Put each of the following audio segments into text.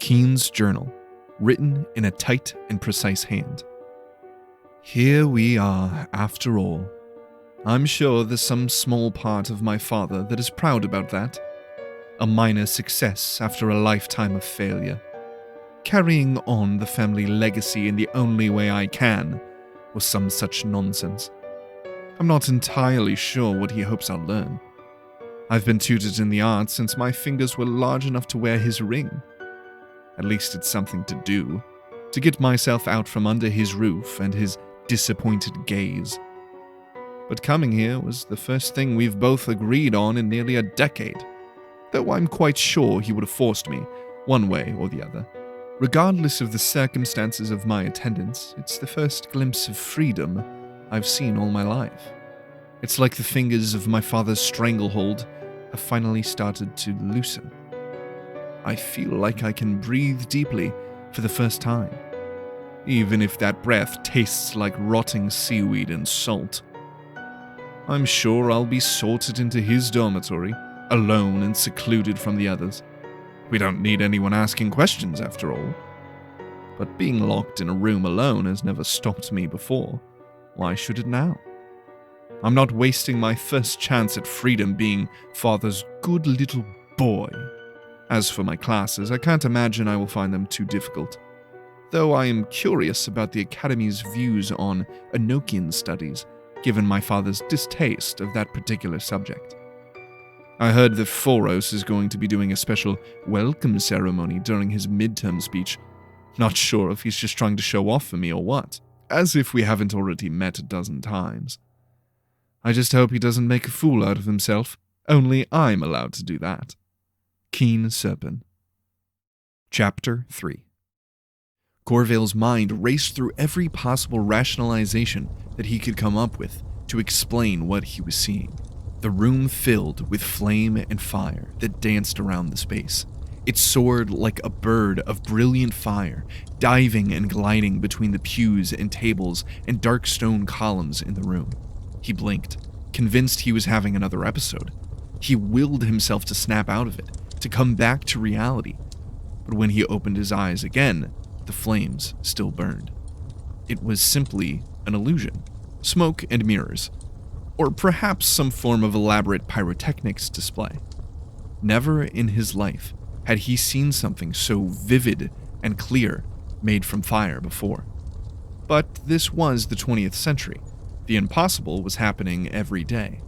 Keen's journal, written in a tight and precise hand. Here we are, after all. I'm sure there's some small part of my father that is proud about that. A minor success after a lifetime of failure. Carrying on the family legacy in the only way I can, or some such nonsense. I'm not entirely sure what he hopes I'll learn. I've been tutored in the arts since my fingers were large enough to wear his ring. At least it's something to do, to get myself out from under his roof and his disappointed gaze. But coming here was the first thing we've both agreed on in nearly a decade, though I'm quite sure he would have forced me, one way or the other. Regardless of the circumstances of my attendance, it's the first glimpse of freedom I've seen all my life. It's like the fingers of my father's stranglehold have finally started to loosen. I feel like I can breathe deeply for the first time, even if that breath tastes like rotting seaweed and salt. I'm sure I'll be sorted into his dormitory, alone and secluded from the others. We don't need anyone asking questions, after all. But being locked in a room alone has never stopped me before. Why should it now? I'm not wasting my first chance at freedom being father's good little boy. As for my classes, I can't imagine I will find them too difficult, though I am curious about the Academy's views on Enochian studies, given my father's distaste of that particular subject. I heard that Foros is going to be doing a special welcome ceremony during his midterm speech. Not sure if he's just trying to show off for me or what, as if we haven't already met a dozen times. I just hope he doesn't make a fool out of himself. Only I'm allowed to do that. Keen Serpent. Chapter 3. Corveil's mind raced through every possible rationalization that he could come up with to explain what he was seeing. The room filled with flame and fire that danced around the space. It soared like a bird of brilliant fire, diving and gliding between the pews and tables and dark stone columns in the room. He blinked, convinced he was having another episode. He willed himself to snap out of it, to come back to reality. But when he opened his eyes again, the flames still burned. It was simply an illusion, smoke and mirrors, or perhaps some form of elaborate pyrotechnics display. Never in his life had he seen something so vivid and clear made from fire before. But this was the 20th century. The impossible was happening every day.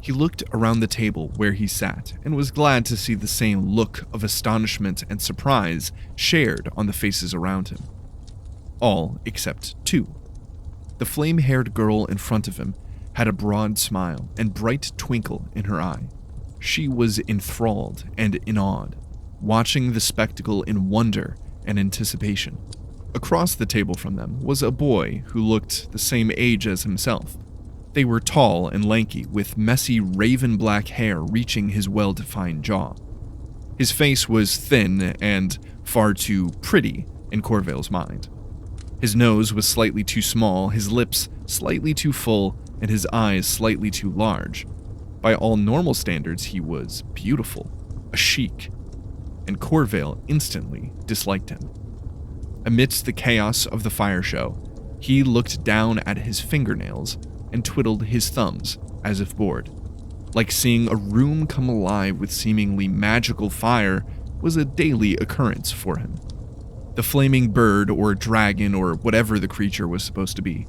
He looked around the table where he sat and was glad to see the same look of astonishment and surprise shared on the faces around him. All except two. The flame-haired girl in front of him had a broad smile and bright twinkle in her eye. She was enthralled and awed, watching the spectacle in wonder and anticipation. Across the table from them was a boy who looked the same age as himself. They were tall and lanky, with messy raven-black hair reaching his well-defined jaw. His face was thin and far too pretty in Corveil's mind. His nose was slightly too small, his lips slightly too full, and his eyes slightly too large. By all normal standards, he was beautiful, a chic, and Corveil instantly disliked him. Amidst the chaos of the fire show, he looked down at his fingernails and twiddled his thumbs as if bored. Like seeing a room come alive with seemingly magical fire was a daily occurrence for him. The flaming bird or dragon or whatever the creature was supposed to be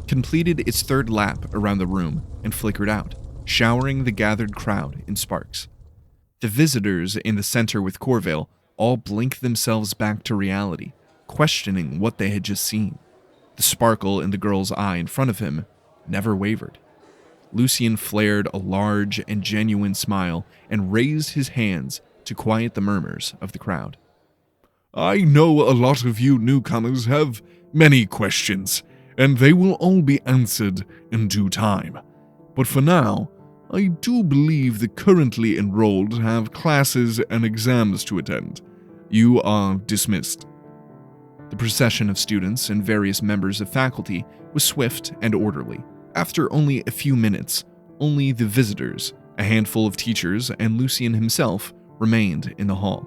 completed its third lap around the room and flickered out, showering the gathered crowd in sparks. The visitors in the center with Corveil all blinked themselves back to reality, questioning what they had just seen. The sparkle in the girl's eye in front of him never wavered. Lucien flared a large and genuine smile and raised his hands to quiet the murmurs of the crowd. I know a lot of you newcomers have many questions, and they will all be answered in due time. But for now, I do believe the currently enrolled have classes and exams to attend. You are dismissed. The procession of students and various members of faculty was swift and orderly. After only a few minutes, only the visitors, a handful of teachers, and Lucien himself remained in the hall.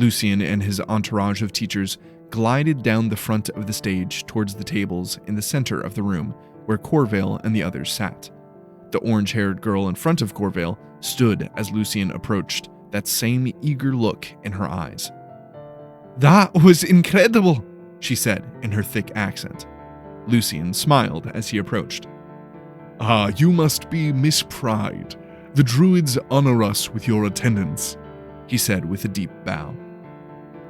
Lucian and his entourage of teachers glided down the front of the stage towards the tables in the center of the room where Corveil and the others sat. The orange-haired girl in front of Corveil stood as Lucian approached, that same eager look in her eyes. "That was incredible," she said in her thick accent. Lucian smiled as he approached. "Ah, you must be Miss Pride. The druids honor us with your attendance," he said with a deep bow.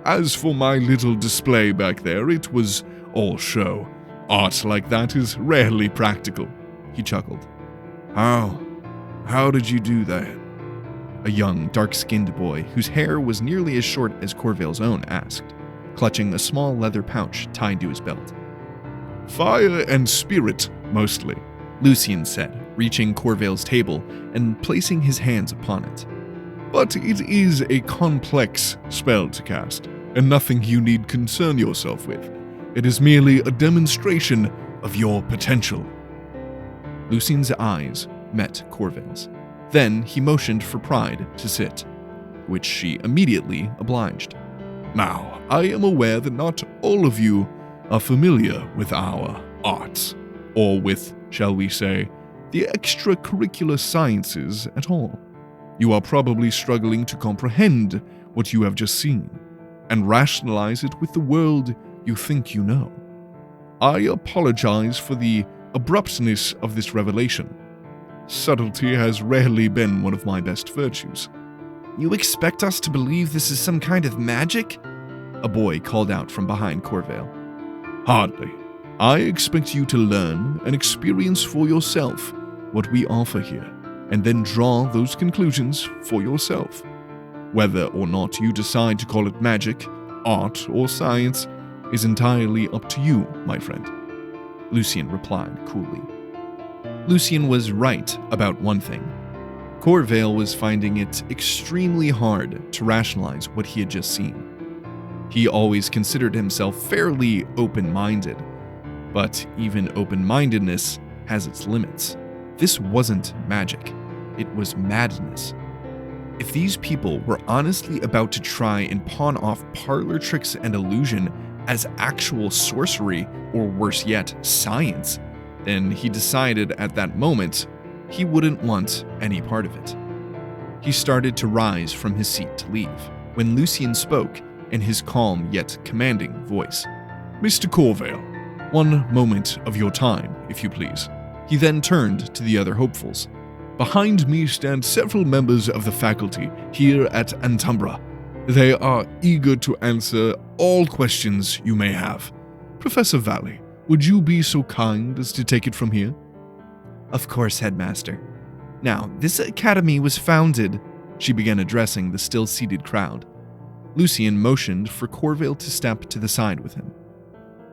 "As for my little display back there, it was all show. Art like that is rarely practical," he chuckled. How did you do that?" A young, dark-skinned boy whose hair was nearly as short as Corveil's own asked, clutching a small leather pouch tied to his belt. "Fire and spirit, mostly," Lucian said, reaching Corveil's table and placing his hands upon it. "But it is a complex spell to cast, and nothing you need concern yourself with. It is merely a demonstration of your potential." Lucian's eyes met Corveil's. Then he motioned for Pride to sit, which she immediately obliged. "Now, I am aware that not all of you are familiar with our arts, or with, shall we say, the extracurricular sciences at all. You are probably struggling to comprehend what you have just seen, and rationalize it with the world you think you know. I apologize for the abruptness of this revelation. Subtlety has rarely been one of my best virtues." "You expect us to believe this is some kind of magic?" a boy called out from behind Corveil. "Hardly. I expect you to learn and experience for yourself what we offer here, and then draw those conclusions for yourself. Whether or not you decide to call it magic, art, or science is entirely up to you, my friend," Lucian replied coolly. Lucian was right about one thing. Corveil was finding it extremely hard to rationalize what he had just seen. He always considered himself fairly open-minded, but even open-mindedness has its limits. This wasn't magic. It was madness. If these people were honestly about to try and pawn off parlor tricks and illusion as actual sorcery, or worse yet, science, then he decided at that moment he wouldn't want any part of it. He started to rise from his seat to leave when Lucian spoke in his calm yet commanding voice. "Mr. Corveil, one moment of your time, if you please." He then turned to the other hopefuls. "Behind me stand several members of the faculty here at Antumbra. They are eager to answer all questions you may have. Professor Valley, would you be so kind as to take it from here?" "Of course, Headmaster. Now, this academy was founded," she began addressing the still-seated crowd. Lucian motioned for Corveil to step to the side with him.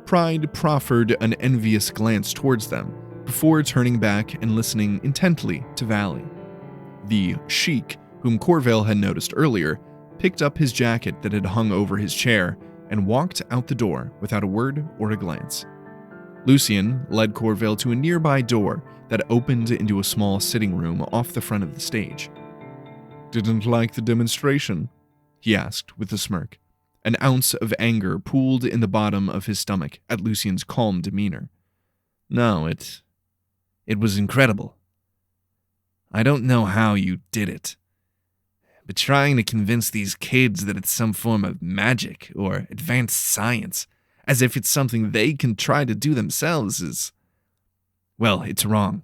Pride proffered an envious glance towards them before turning back and listening intently to Valley. The sheik, whom Corveil had noticed earlier, picked up his jacket that had hung over his chair and walked out the door without a word or a glance. Lucian led Corveil to a nearby door that opened into a small sitting room off the front of the stage. "Didn't like the demonstration?" he asked with a smirk. An ounce of anger pooled in the bottom of his stomach at Lucian's calm demeanor. "No, it was incredible. I don't know how you did it, but trying to convince these kids that it's some form of magic or advanced science, as if it's something they can try to do themselves is, well, it's wrong.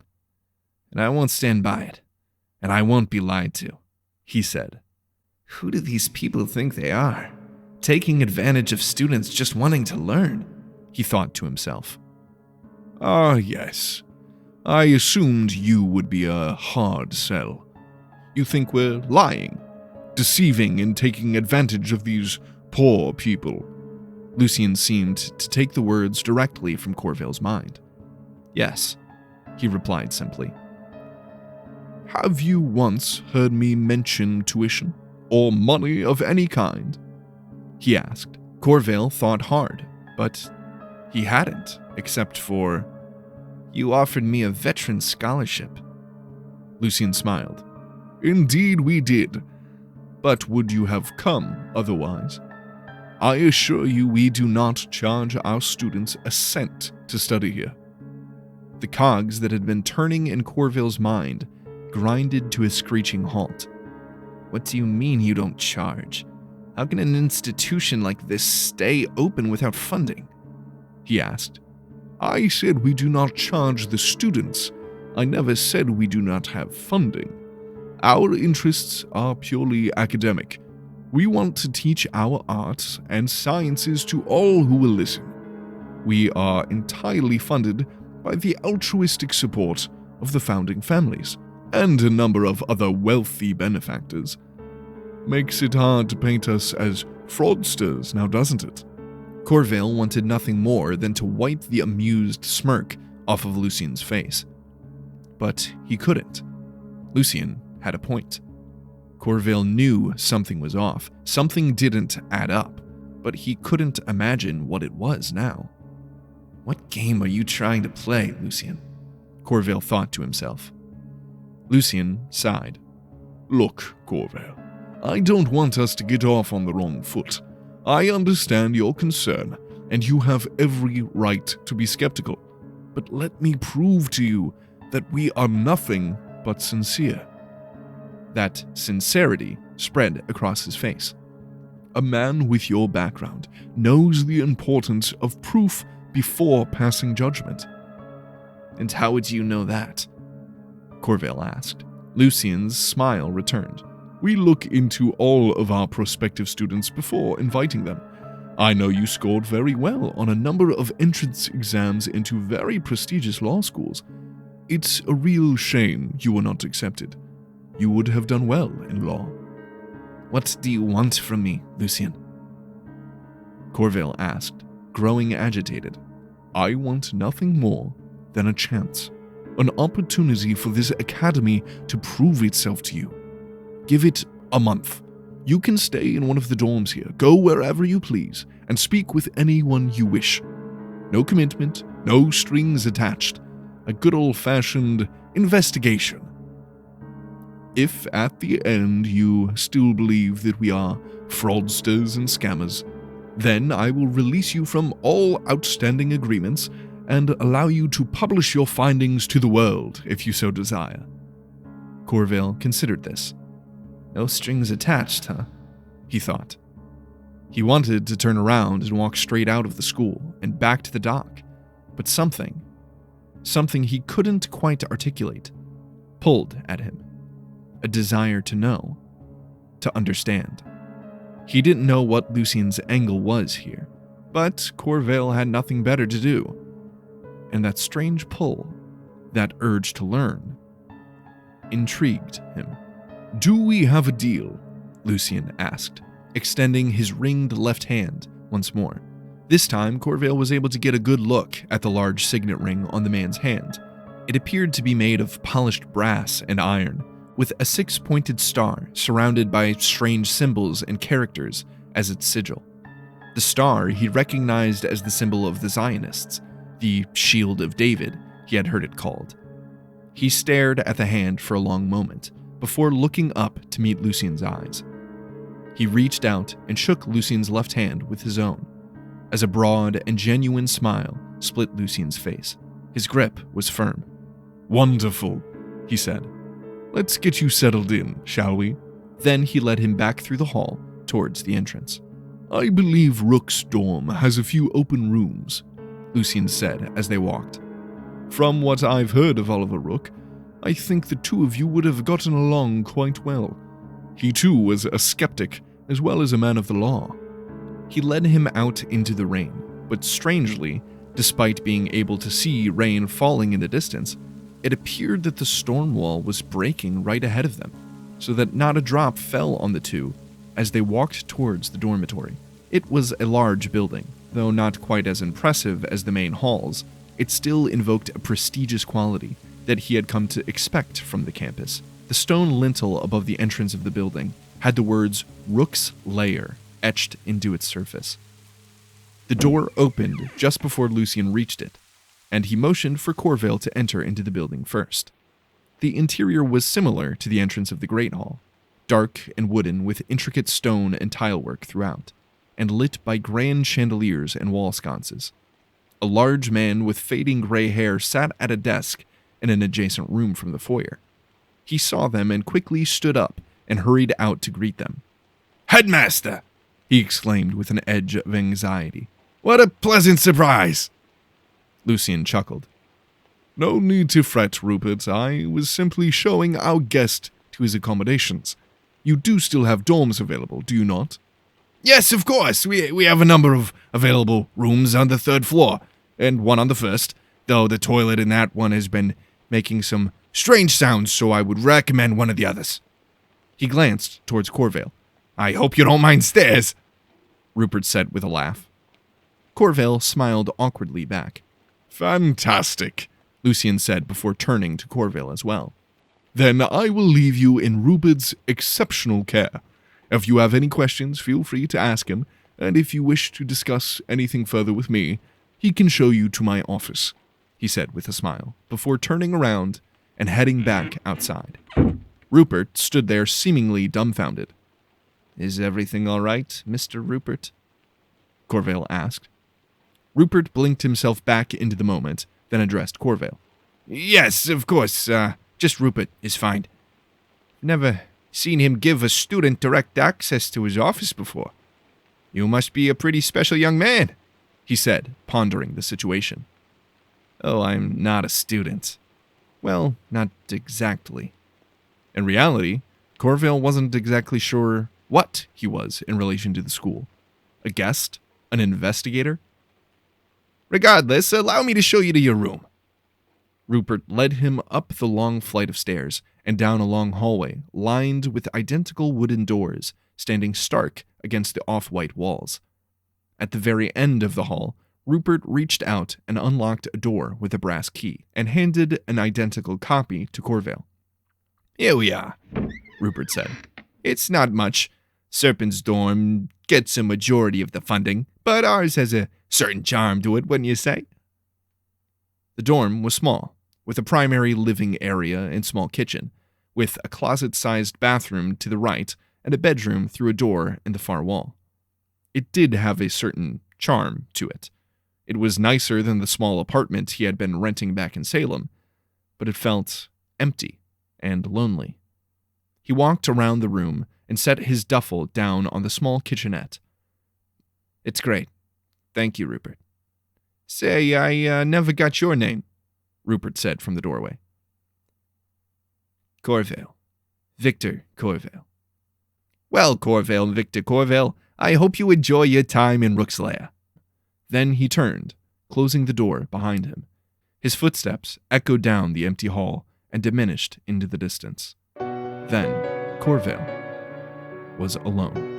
And I won't stand by it, and I won't be lied to," he said. "Who do these people think they are? Taking advantage of students just wanting to learn," he thought to himself. "Ah, yes. I assumed you would be a hard sell. You think we're lying, deceiving and taking advantage of these poor people." Lucian seemed to take the words directly from Corveil's mind. "Yes," he replied simply. "Have you once heard me mention tuition, or money of any kind?" he asked. Corveil thought hard, but he hadn't, except for, "You offered me a veteran scholarship." Lucian smiled. "Indeed we did. But would you have come otherwise? I assure you we do not charge our students a cent to study here." The cogs that had been turning in Corveil's mind grinded to a screeching halt. "What do you mean you don't charge? How can an institution like this stay open without funding?" he asked. "I said we do not charge the students. I never said we do not have funding. Our interests are purely academic. We want to teach our arts and sciences to all who will listen. We are entirely funded by the altruistic support of the founding families and a number of other wealthy benefactors. Makes it hard to paint us as fraudsters, now doesn't it?" Corveil wanted nothing more than to wipe the amused smirk off of Lucien's face. But he couldn't. Lucien had a point. Corveil knew something was off. Something didn't add up, but he couldn't imagine what it was now. "What game are you trying to play, Lucien?" Corveil thought to himself. Lucien sighed. "Look, Corveil, I don't want us to get off on the wrong foot. I understand your concern, and you have every right to be skeptical. But let me prove to you that we are nothing but sincere." That sincerity spread across his face. "A man with your background knows the importance of proof before passing judgment." "And how would you know that?" Corveil asked. Lucien's smile returned. "We look into all of our prospective students before inviting them. I know you scored very well on a number of entrance exams into very prestigious law schools. It's a real shame you were not accepted. You would have done well in law." "What do you want from me, Lucien?" Corveil asked, growing agitated. "I want nothing more than a chance, an opportunity for this academy to prove itself to you. Give it a month. You can stay in one of the dorms here, go wherever you please, and speak with anyone you wish. No commitment, no strings attached. A good old-fashioned investigation. If at the end you still believe that we are fraudsters and scammers, then I will release you from all outstanding agreements and allow you to publish your findings to the world if you so desire." Corveil considered this. No strings attached, huh? He thought. He wanted to turn around and walk straight out of the school and back to the dock, but something he couldn't quite articulate, pulled at him. A desire to know, to understand. He didn't know what Lucien's angle was here, but Corveil had nothing better to do. And that strange pull, that urge to learn, intrigued him. "Do we have a deal?" Lucien asked, extending his ringed left hand once more. This time, Corveil was able to get a good look at the large signet ring on the man's hand. It appeared to be made of polished brass and iron, with a six-pointed star surrounded by strange symbols and characters as its sigil. The star he recognized as the symbol of the Zionists, the Shield of David, he had heard it called. He stared at the hand for a long moment, before looking up to meet Lucien's eyes. He reached out and shook Lucien's left hand with his own, as a broad and genuine smile split Lucien's face. His grip was firm. "Wonderful," he said. "Let's get you settled in, shall we?" Then he led him back through the hall towards the entrance. "I believe Rook's dorm has a few open rooms," Lucien said as they walked. "From what I've heard of Oliver Rook, I think the two of you would have gotten along quite well. He too was a skeptic as well as a man of the law." He led him out into the rain, but strangely, despite being able to see rain falling in the distance, it appeared that the storm wall was breaking right ahead of them, so that not a drop fell on the two as they walked towards the dormitory. It was a large building, though not quite as impressive as the main halls. It still invoked a prestigious quality that he had come to expect from the campus. The stone lintel above the entrance of the building had the words Rook's Lair etched into its surface. The door opened just before Lucien reached it, and he motioned for Corveil to enter into the building first. The interior was similar to the entrance of the Great Hall, dark and wooden with intricate stone and tilework throughout, and lit by grand chandeliers and wall sconces. A large man with fading gray hair sat at a desk in an adjacent room from the foyer. He saw them and quickly stood up and hurried out to greet them. "Headmaster!" he exclaimed with an edge of anxiety. "What a pleasant surprise!" Lucian chuckled. "No need to fret, Rupert. I was simply showing our guest to his accommodations. You do still have dorms available, do you not?" "Yes, of course. We have a number of available rooms on the 3rd floor, and one on the 1st, though the toilet in that one has been making some strange sounds, so I would recommend one of the others." He glanced towards Corveil. "I hope you don't mind stairs," Rupert said with a laugh. Corveil smiled awkwardly back. "Fantastic," Lucian said before turning to Corveil as well. "Then I will leave you in Rupert's exceptional care. If you have any questions, feel free to ask him, and if you wish to discuss anything further with me, he can show you to my office," he said with a smile, before turning around and heading back outside. Rupert stood there seemingly dumbfounded. "Is everything all right, Mr. Rupert?" Corveil asked. Rupert blinked himself back into the moment, then addressed Corveil. "Yes, of course, just Rupert is fine. Never seen him give a student direct access to his office before. You must be a pretty special young man," he said, pondering the situation. "Oh, I'm not a student." Well, not exactly. In reality, Corveil wasn't exactly sure what he was in relation to the school. A guest? An investigator? "Regardless, allow me to show you to your room." Rupert led him up the long flight of stairs and down a long hallway lined with identical wooden doors standing stark against the off-white walls. At the very end of the hall, Rupert reached out and unlocked a door with a brass key and handed an identical copy to Corveil. "Here we are," Rupert said. "It's not much. Serpent's dorm gets a majority of the funding, but ours has a certain charm to it, wouldn't you say?" The dorm was small, with a primary living area and small kitchen, with a closet-sized bathroom to the right and a bedroom through a door in the far wall. It did have a certain charm to it. It was nicer than the small apartment he had been renting back in Salem, but it felt empty and lonely. He walked around the room and set his duffel down on the small kitchenette. "It's great. Thank you, Rupert." "Say, I never got your name," Rupert said from the doorway. "Corveil. Victor Corveil." "Well, Corveil, Victor Corveil, I hope you enjoy your time in Rook's Lair." Then he turned, closing the door behind him. His footsteps echoed down the empty hall and diminished into the distance. Then Corveil was alone.